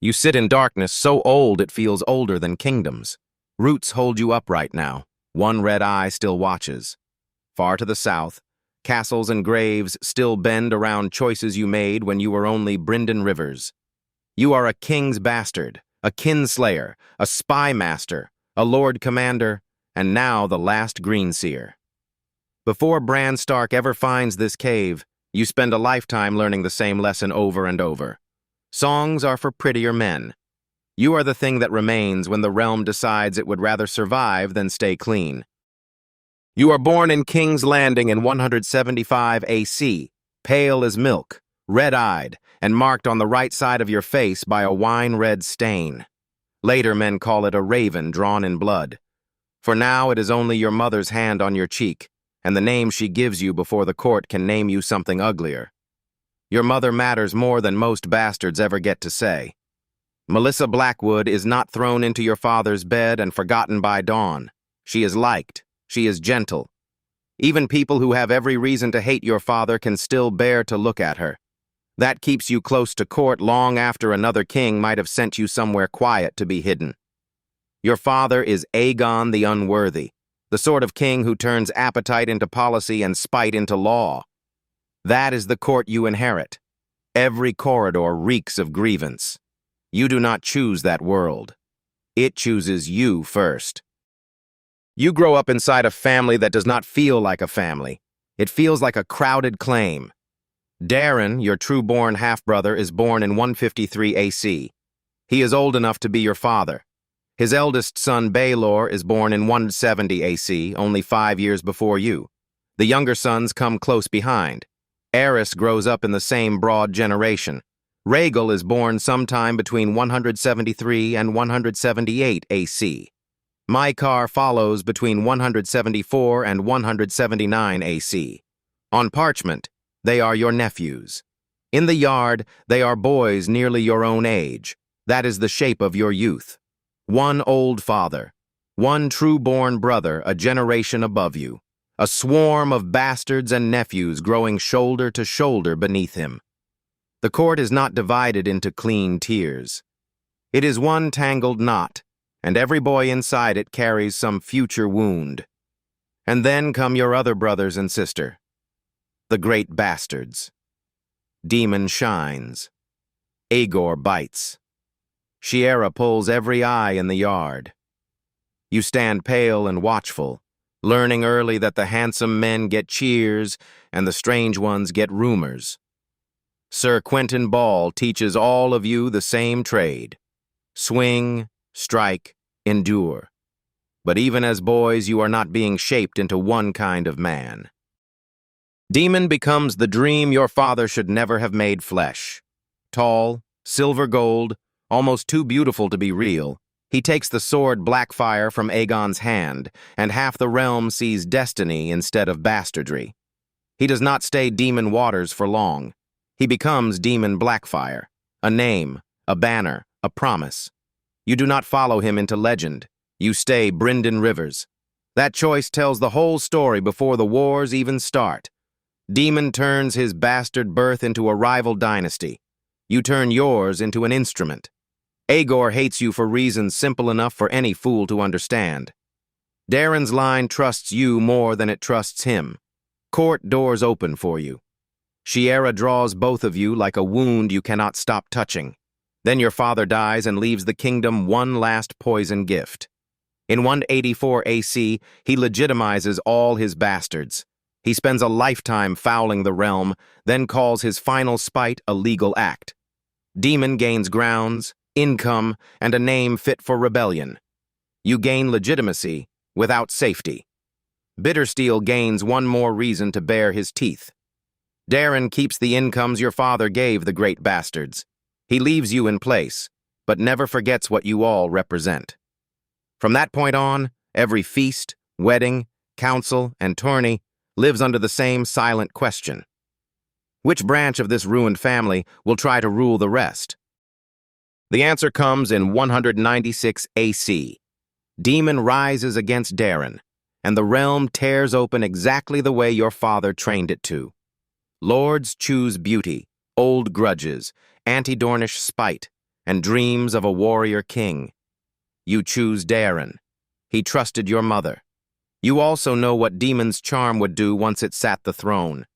You sit in darkness so old it feels older than kingdoms. Roots hold you upright now. One red eye still watches. Far to the south, castles and graves still bend around choices you made when you were only Brynden Rivers. You are a king's bastard, a kinslayer, a spymaster, a lord commander, and now the Last Greenseer. Before Bran Stark ever finds this cave, you spend a lifetime learning the same lesson over and over. Songs are for prettier men. You are the thing that remains when the realm decides it would rather survive than stay clean. You are born in King's Landing in 175 AC, pale as milk, red-eyed, and marked on the right side of your face by a wine-red stain. Later men call it a raven drawn in blood. For now it is only your mother's hand on your cheek, and the name she gives you before the court can name you something uglier. Your mother matters more than most bastards ever get to say. Melissa Blackwood is not thrown into your father's bed and forgotten by dawn. She is liked. She is gentle. Even people who have every reason to hate your father can still bear to look at her. That keeps you close to court long after another king might have sent you somewhere quiet to be hidden. Your father is Aegon the Unworthy, the sort of king who turns appetite into policy and spite into law. That is the court you inherit. Every corridor reeks of grievance. You do not choose that world. It chooses you first. You grow up inside a family that does not feel like a family. It feels like a crowded claim. Daeron, your true-born half-brother, is born in 153 AC. He is old enough to be your father. His eldest son, Baelor, is born in 170 AC, only 5 years before you. The younger sons come close behind. Aerys grows up in the same broad generation. Rhaegal is born sometime between 173 and 178 AC. Mycah follows between 174 and 179 AC. On parchment, they are your nephews. In the yard, they are boys nearly your own age. That is the shape of your youth. One old father, one true-born brother a generation above you. A swarm of bastards and nephews growing shoulder to shoulder beneath him. The court is not divided into clean tiers. It is one tangled knot, and every boy inside it carries some future wound. And then come your other brothers and sister, the great bastards. Daemon shines. Aegor bites. Shiera pulls every eye in the yard. You stand pale and watchful, learning early that the handsome men get cheers and the strange ones get rumors. Sir Quentin Ball teaches all of you the same trade. Swing, strike, endure. But even as boys, you are not being shaped into one kind of man. Daemon becomes the dream your father should never have made flesh. Tall, silver gold, almost too beautiful to be real, he takes the sword Blackfyre from Aegon's hand, and half the realm sees destiny instead of bastardry. He does not stay Demon Waters for long. He becomes Daemon Blackfyre, a name, a banner, a promise. You do not follow him into legend. You stay Brynden Rivers. That choice tells the whole story before the wars even start. Daemon turns his bastard birth into a rival dynasty. You turn yours into an instrument. Aegor hates you for reasons simple enough for any fool to understand. Daeron's line trusts you more than it trusts him. Court doors open for you. Shiera draws both of you like a wound you cannot stop touching. Then your father dies and leaves the kingdom one last poison gift. In 184 AC, he legitimizes all his bastards. He spends a lifetime fouling the realm, then calls his final spite a legal act. Daemon gains grounds, income, and a name fit for rebellion. You gain legitimacy without safety. Bittersteel gains one more reason to bare his teeth. Daeron keeps the incomes your father gave the great bastards. He leaves you in place, but never forgets what you all represent. From that point on, every feast, wedding, council, and tourney lives under the same silent question. Which branch of this ruined family will try to rule the rest? The answer comes in 196 AC. Daemon rises against Daeron, and the realm tears open exactly the way your father trained it to. Lords choose beauty, old grudges, anti-Dornish spite, and dreams of a warrior king. You choose Daeron. He trusted your mother. You also know what Daemon's charm would do once it sat the throne.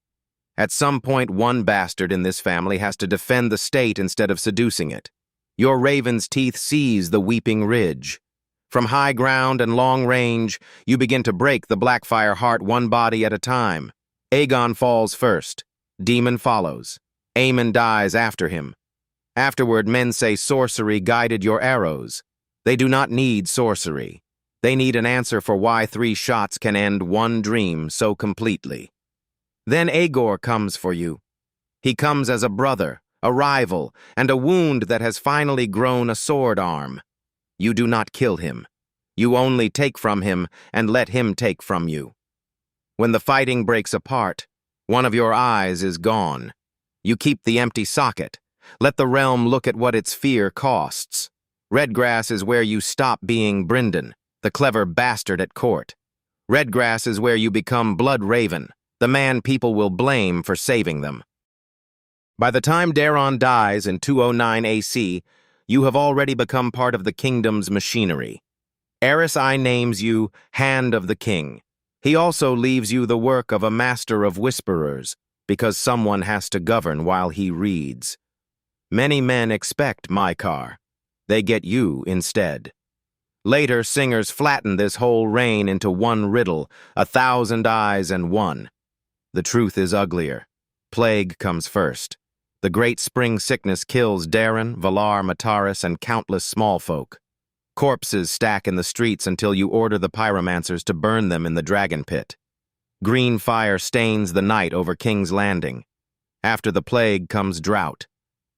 At some point, one bastard in this family has to defend the state instead of seducing it. Your raven's teeth seize the weeping ridge. From high ground and long range, you begin to break the Blackfyre heart one body at a time. Aegon falls first. Daemon follows. Aemon dies after him. Afterward, men say sorcery guided your arrows. They do not need sorcery. They need an answer for why 3 shots can end one dream so completely. Then Aegor comes for you. He comes as a brother, a rival, and a wound that has finally grown a sword arm. You do not kill him. You only take from him and let him take from you. When the fighting breaks apart, one of your eyes is gone. You keep the empty socket. Let the realm look at what its fear costs. Redgrass is where you stop being Brynden, the clever bastard at court. Redgrass is where you become Bloodraven, the man people will blame for saving them. By the time Daeron dies in 209 AC, you have already become part of the kingdom's machinery. Aenys names you Hand of the King. He also leaves you the work of a master of whisperers, because someone has to govern while he reads. Many men expect Mycar. They get you instead. Later, singers flatten this whole reign into one riddle, 1,000 eyes and one. The truth is uglier. Plague comes first. The great spring sickness kills Daeron, Valar, Mataris, and countless small folk. Corpses stack in the streets until you order the pyromancers to burn them in the dragon pit. Green fire stains the night over King's Landing. After the plague comes drought.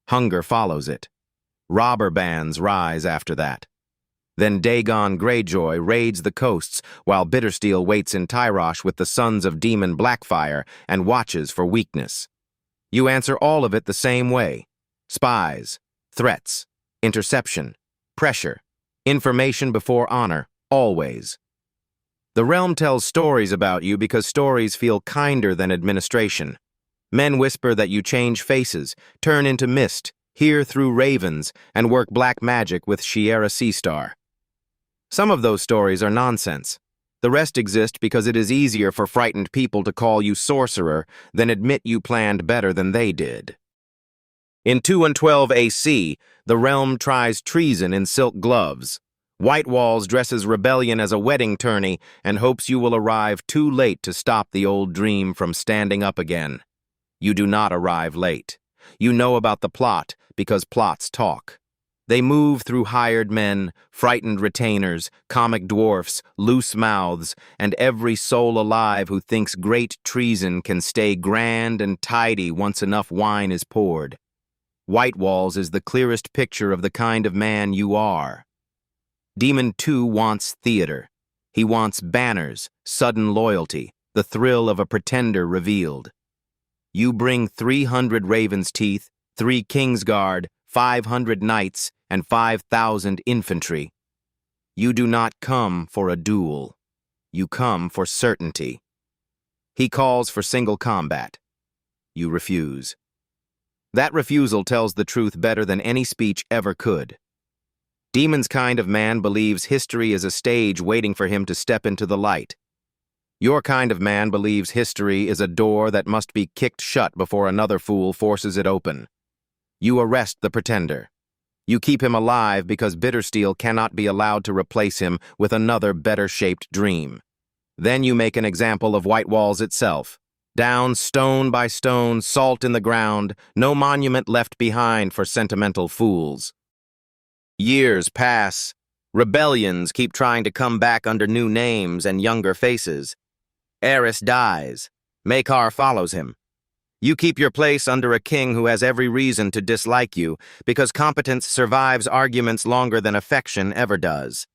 Hunger follows it. Robber bands rise after that. Then Dagon Greyjoy raids the coasts while Bittersteel waits in Tyrosh with the sons of Daemon Blackfyre and watches for weakness. You answer all of it the same way. Spies, threats, interception, pressure, information before honor, always. The realm tells stories about you because stories feel kinder than administration. Men whisper that you change faces, turn into mist, hear through ravens, and work black magic with Shiera Seastar. Some of those stories are nonsense. The rest exist because it is easier for frightened people to call you sorcerer than admit you planned better than they did. In 212 AC, the realm tries treason in silk gloves. Whitewalls dresses rebellion as a wedding tourney and hopes you will arrive too late to stop the old dream from standing up again. You do not arrive late. You know about the plot because plots talk. They move through hired men, frightened retainers, comic dwarfs, loose mouths, and every soul alive who thinks great treason can stay grand and tidy once enough wine is poured. Whitewalls is the clearest picture of the kind of man you are. Daemon II wants theater. He wants banners, sudden loyalty, the thrill of a pretender revealed. You bring 300 raven's teeth, 3 Kingsguard, 500 knights, and 5,000 infantry. You do not come for a duel. You come for certainty. He calls for single combat. You refuse. That refusal tells the truth better than any speech ever could. Daemon's kind of man believes history is a stage waiting for him to step into the light. Your kind of man believes history is a door that must be kicked shut before another fool forces it open. You arrest the pretender. You keep him alive because Bittersteel cannot be allowed to replace him with another better-shaped dream. Then you make an example of Whitewalls itself. Down stone by stone, salt in the ground, no monument left behind for sentimental fools. Years pass. Rebellions keep trying to come back under new names and younger faces. Aerys dies. Maekar follows him. You keep your place under a king who has every reason to dislike you because competence survives arguments longer than affection ever does.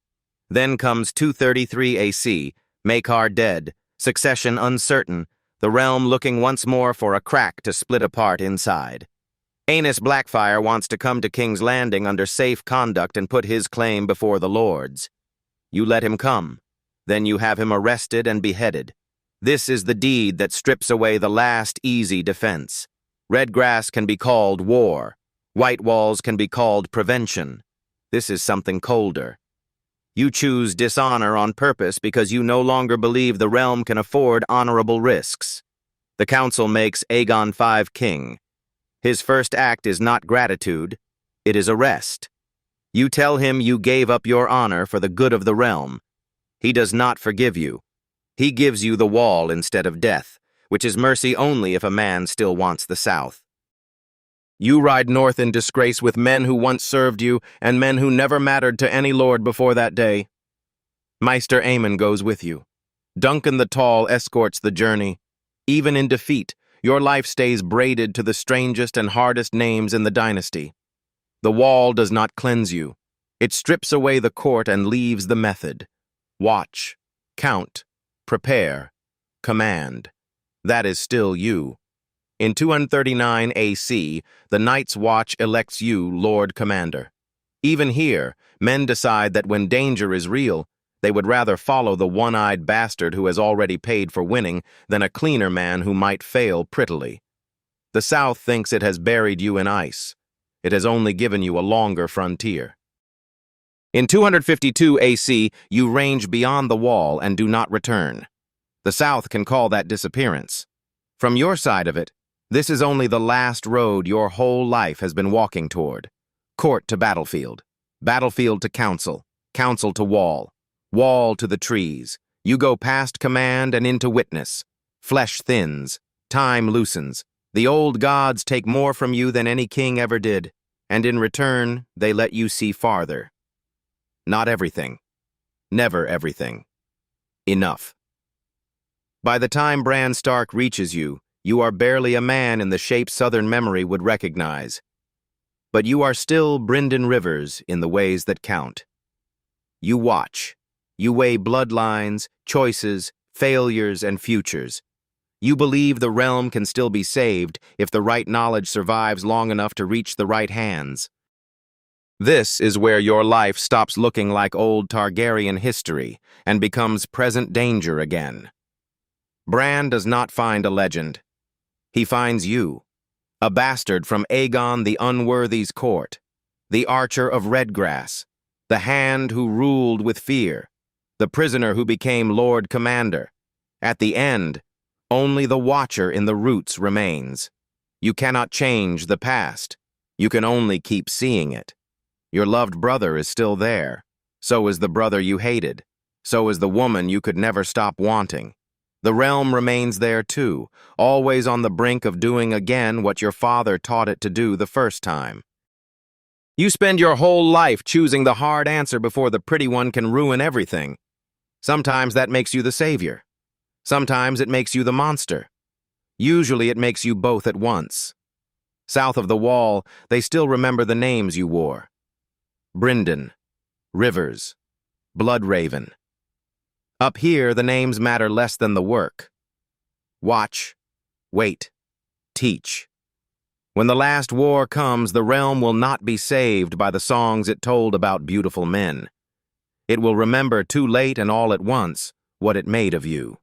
Then comes 233 AC, Maekar dead, succession uncertain, the realm looking once more for a crack to split apart inside. Aenys Blackfyre wants to come to King's Landing under safe conduct and put his claim before the lords. You let him come. Then you have him arrested and beheaded. This is the deed that strips away the last easy defense. Redgrass can be called war. Whitewalls can be called prevention. This is something colder. You choose dishonor on purpose because you no longer believe the realm can afford honorable risks. The council makes Aegon V king. His first act is not gratitude, it is arrest. You tell him you gave up your honor for the good of the realm. He does not forgive you. He gives you the wall instead of death, which is mercy only if a man still wants the south. You ride north in disgrace with men who once served you and men who never mattered to any lord before that day. Maester Aemon goes with you. Duncan the Tall escorts the journey. Even in defeat, your life stays braided to the strangest and hardest names in the dynasty. The wall does not cleanse you. It strips away the court and leaves the method. Watch, count, prepare, command. That is still you. In 239 AC, the Night's Watch elects you Lord Commander. Even here, men decide that when danger is real, they would rather follow the one-eyed bastard who has already paid for winning than a cleaner man who might fail prettily. The South thinks it has buried you in ice. It has only given you a longer frontier. In 252 AC, you range beyond the wall and do not return. The South can call that disappearance. From your side of it, this is only the last road your whole life has been walking toward. Court to battlefield, battlefield to council, council to wall, wall to the trees. You go past command and into witness. Flesh thins, time loosens. The old gods take more from you than any king ever did, and in return, they let you see farther. Not everything. Never everything. Enough. By the time Bran Stark reaches you, you are barely a man in the shape Southern memory would recognize. But you are still Brynden Rivers in the ways that count. You watch. You weigh bloodlines, choices, failures, and futures. You believe the realm can still be saved if the right knowledge survives long enough to reach the right hands. This is where your life stops looking like old Targaryen history and becomes present danger again. Bran does not find a legend. He finds you, a bastard from Aegon the Unworthy's court, the archer of Redgrass, the hand who ruled with fear, the prisoner who became Lord Commander. At the end, only the Watcher in the roots remains. You cannot change the past. You can only keep seeing it. Your loved brother is still there. So is the brother you hated. So is the woman you could never stop wanting. The realm remains there too, always on the brink of doing again what your father taught it to do the first time. You spend your whole life choosing the hard answer before the pretty one can ruin everything. Sometimes that makes you the savior. Sometimes it makes you the monster. Usually it makes you both at once. South of the wall, they still remember the names you wore. Brynden, Rivers, Bloodraven. Up here, the names matter less than the work. Watch, wait, teach. When the last war comes, the realm will not be saved by the songs it told about beautiful men. It will remember too late and all at once what it made of you.